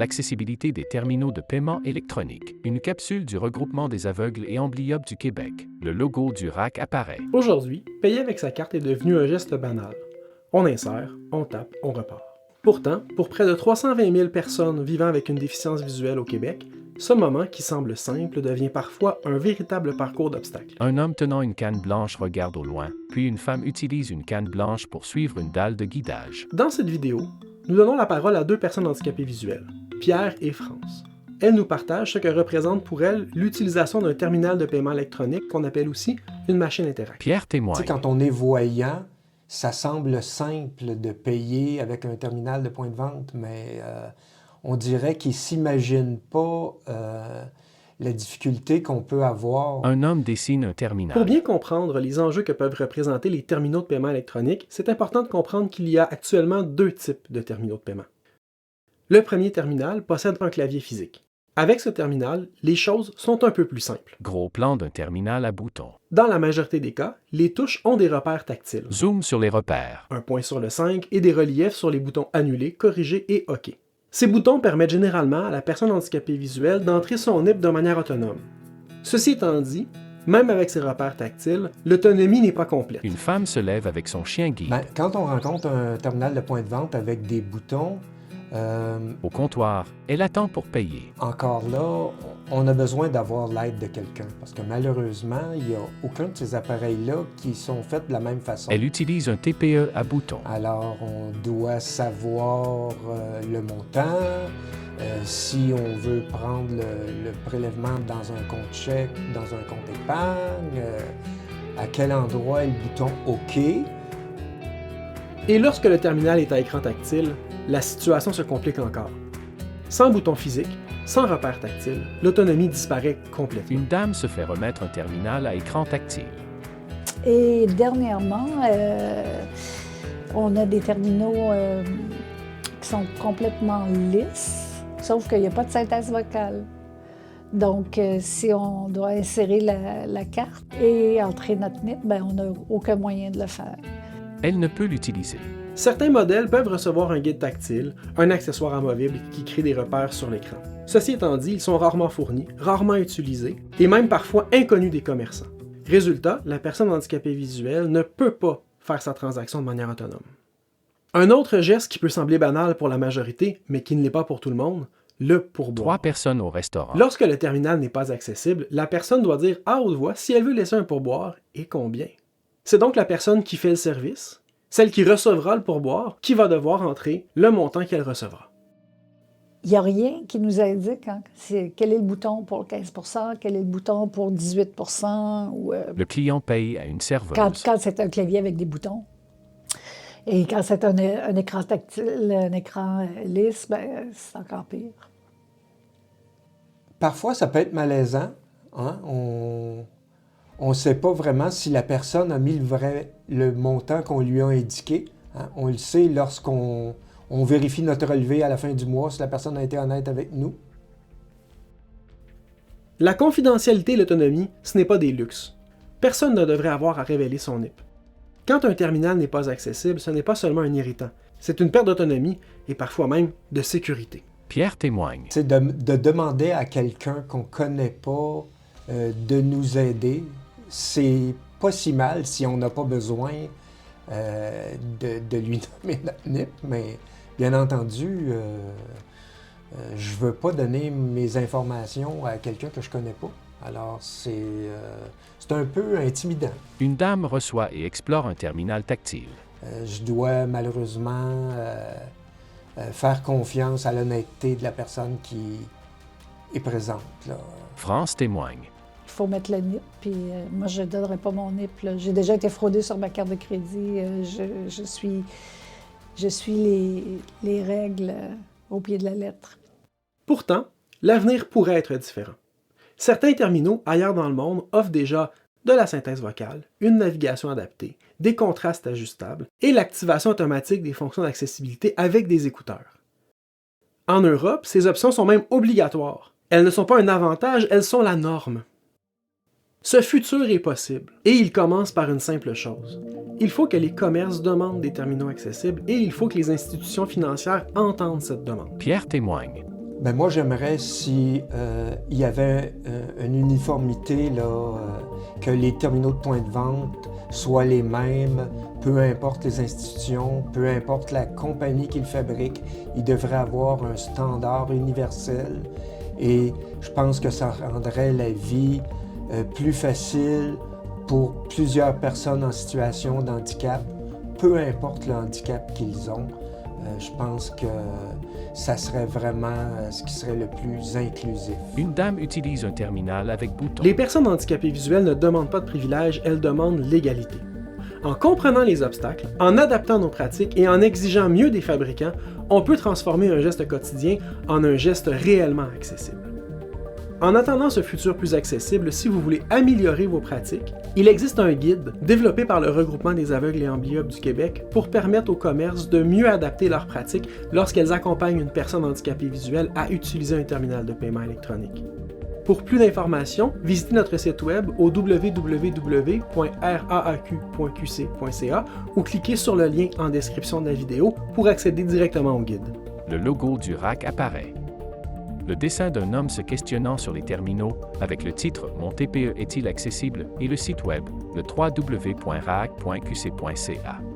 l'accessibilité des terminaux de paiement électronique. Une capsule du regroupement des aveugles et Amblyop du Québec. Le logo du RAC apparaît. Aujourd'hui, payer avec sa carte est devenu un geste banal. On insère, on tape, on repart. Pourtant, pour près de 320 000 personnes vivant avec une déficience visuelle au Québec, ce moment qui semble simple devient parfois un véritable parcours d'obstacles. Un homme tenant une canne blanche regarde au loin, puis une femme utilise une canne blanche pour suivre une dalle de guidage. Dans cette vidéo, nous donnons la parole à deux personnes handicapées visuelles, Pierre et France. Elles nous partagent ce que représente pour elles l'utilisation d'un terminal de paiement électronique qu'on appelle aussi une machine interactive. Pierre témoigne. Quand on est voyant, ça semble simple de payer avec un terminal de point de vente, mais on dirait qu'ils ne s'imaginent pas la difficulté qu'on peut avoir. Un homme dessine un terminal. Pour bien comprendre les enjeux que peuvent représenter les terminaux de paiement électronique, c'est important de comprendre qu'il y a actuellement deux types de terminaux de paiement. Le premier terminal possède un clavier physique. Avec ce terminal, les choses sont un peu plus simples. Gros plan d'un terminal à boutons. Dans la majorité des cas, les touches ont des repères tactiles. Zoom sur les repères. Un point sur le 5 et des reliefs sur les boutons Annuler, Corriger et OK. Ces boutons permettent généralement à la personne handicapée visuelle d'entrer son NIP de manière autonome. Ceci étant dit, même avec ces repères tactiles, l'autonomie n'est pas complète. Une femme se lève avec son chien guide. Quand on rencontre un terminal de point de vente avec des boutons, Au comptoir, elle attend pour payer. encore là, on a besoin d'avoir l'aide de quelqu'un parce que malheureusement, il n'y a aucun de ces appareils-là qui sont faits de la même façon. Elle utilise un TPE à boutons. Alors, on doit savoir le montant, si on veut prendre le prélèvement dans un compte chèque, dans un compte épargne, à quel endroit est le bouton OK. Et lorsque le terminal est à écran tactile, la situation se complique encore. Sans bouton physique, sans repère tactile, l'autonomie disparaît complètement. Une dame se fait remettre un terminal à écran tactile. Et dernièrement, on a des terminaux qui sont complètement lisses, sauf qu'il n'y a pas de synthèse vocale. Donc, si on doit insérer la carte et entrer notre NIP, on n'a aucun moyen de le faire. Elle ne peut l'utiliser. Certains modèles peuvent recevoir un guide tactile, un accessoire amovible qui crée des repères sur l'écran. Ceci étant dit, ils sont rarement fournis, rarement utilisés et même parfois inconnus des commerçants. Résultat, la personne handicapée visuelle ne peut pas faire sa transaction de manière autonome. Un autre geste qui peut sembler banal pour la majorité, mais qui ne l'est pas pour tout le monde, le pourboire. 3 personnes au restaurant. Lorsque le terminal n'est pas accessible, la personne doit dire à haute voix si elle veut laisser un pourboire et combien. C'est donc la personne qui fait le service, celle qui recevra le pourboire, qui va devoir entrer le montant qu'elle recevra. Il n'y a rien qui nous indique quel est le bouton pour 15 %, quel est le bouton pour 18 % ou, Le client paye à une serveuse. quand c'est un clavier avec des boutons. Et quand c'est un écran tactile, un écran lisse, c'est encore pire. Parfois, ça peut être malaisant. Hein? On ne sait pas vraiment si la personne a mis le montant qu'on lui a indiqué. Hein? On le sait lorsqu'on vérifie notre relevé à la fin du mois, si la personne a été honnête avec nous. La confidentialité et l'autonomie, ce n'est pas des luxes. Personne ne devrait avoir à révéler son NIP. Quand un terminal n'est pas accessible, ce n'est pas seulement un irritant. C'est une perte d'autonomie et parfois même de sécurité. Pierre témoigne. C'est de demander à quelqu'un qu'on ne connaît pas de nous aider. C'est pas si mal si on n'a pas besoin de lui nommer notre NIP, mais bien entendu, je ne veux pas donner mes informations à quelqu'un que je ne connais pas. Alors, c'est un peu intimidant. Une dame reçoit et explore un terminal tactile. Je dois malheureusement faire confiance à l'honnêteté de la personne qui est présente, là. France témoigne. Il faut mettre le NIP, puis moi, je ne donnerai pas mon NIP. J'ai déjà été fraudée sur ma carte de crédit. Je suis les règles au pied de la lettre. Pourtant, l'avenir pourrait être différent. Certains terminaux ailleurs dans le monde offrent déjà de la synthèse vocale, une navigation adaptée, des contrastes ajustables et l'activation automatique des fonctions d'accessibilité avec des écouteurs. En Europe, ces options sont même obligatoires. Elles ne sont pas un avantage, elles sont la norme. Ce futur est possible, et il commence par une simple chose. Il faut que les commerces demandent des terminaux accessibles et il faut que les institutions financières entendent cette demande. Pierre témoigne. Ben moi, j'aimerais si il y avait une uniformité, là, que les terminaux de points de vente soient les mêmes, peu importe les institutions, peu importe la compagnie qui le fabrique, il devrait avoir un standard universel. Et je pense que ça rendrait la vie plus facile pour plusieurs personnes en situation de handicap, peu importe le handicap qu'ils ont. Je pense que ça serait vraiment ce qui serait le plus inclusif. Une dame utilise un terminal avec bouton. Les personnes handicapées visuelles ne demandent pas de privilèges, elles demandent l'égalité. En comprenant les obstacles, en adaptant nos pratiques et en exigeant mieux des fabricants, on peut transformer un geste quotidien en un geste réellement accessible. En attendant ce futur plus accessible, si vous voulez améliorer vos pratiques, il existe un guide développé par le Regroupement des aveugles et amblyopes du Québec pour permettre aux commerces de mieux adapter leurs pratiques lorsqu'elles accompagnent une personne handicapée visuelle à utiliser un terminal de paiement électronique. Pour plus d'informations, visitez notre site web au www.raaq.qc.ca ou cliquez sur le lien en description de la vidéo pour accéder directement au guide. Le logo du RAC apparaît. Le dessin d'un homme se questionnant sur les terminaux avec le titre « Mon TPE est-il accessible » et le site web, le www.raaq.qc.ca.